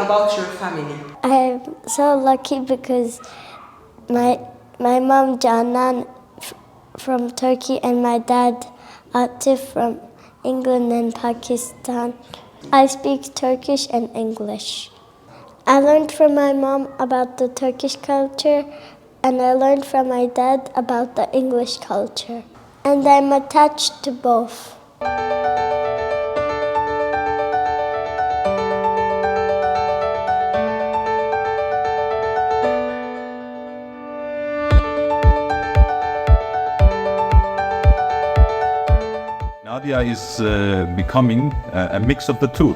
about your family? I'm so lucky because my mom Canan from Turkey and my dad Atif from England and Pakistan. I speak Turkish and English. I learned from my mom about the Turkish culture and I learned from my dad about the English culture. And I'm attached to both. Nadia is becoming a mix of the two.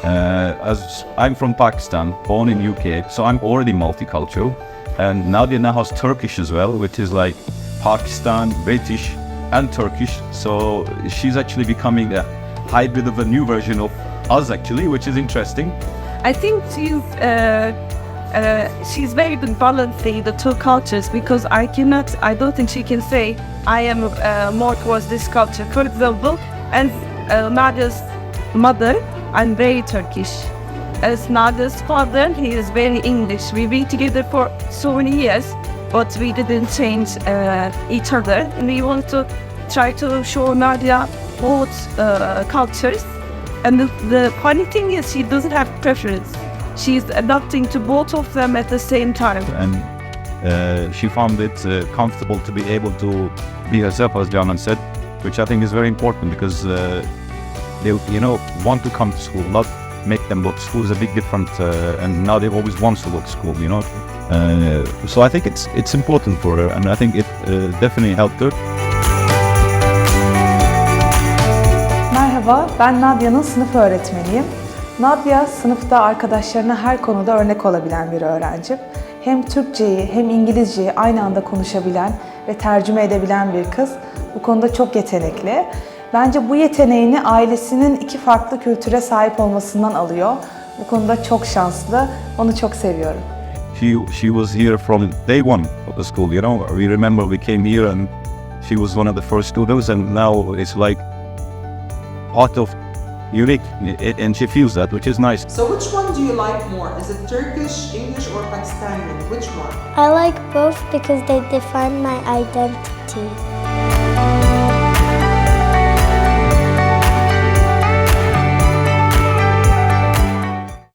As I'm from Pakistan, born in UK, so I'm already multicultural. And Nadia now has Turkish as well, which is like Pakistan, British, and Turkish. So she's actually becoming a hybrid of a new version of us, actually, which is interesting. I think she's very good balancing the two cultures because I don't think she can say I am more towards this culture. For example, and Nadia's mother, I'm very Turkish. As Nadia's father, he is very English. We've been together for so many years, but we didn't change each other. And we want to try to show Nadia both cultures. And the funny thing is she doesn't have preference. She's adapting to both of them at the same time. And she found it comfortable to be able to be herself, as Canan said, which I think is very important because they, want to come to school, not make them go to school is a big difference. And now they always want to go to school, So I think it's important for her, and I think it definitely helped her. Merhaba, ben Nadia'nın sınıf öğretmeniyim. Nadia, sınıfta arkadaşlarına her konuda örnek olabilen bir öğrenci. Hem Türkçeyi hem İngilizceyi aynı anda konuşabilen ve tercüme edebilen bir kız. Bu konuda çok yetenekli. Bence bu yeteneğini ailesinin iki farklı kültüre sahip olmasından alıyor. Bu konuda çok şanslı, onu çok seviyorum. She was here from day one of the school, We remember we came here and she was one of the first students, and now it's like part of uNiK, and she feels that, which is nice. So which one do you like more? Is it Turkish, English, or Pakistani? Which one? I like both because they define my identity.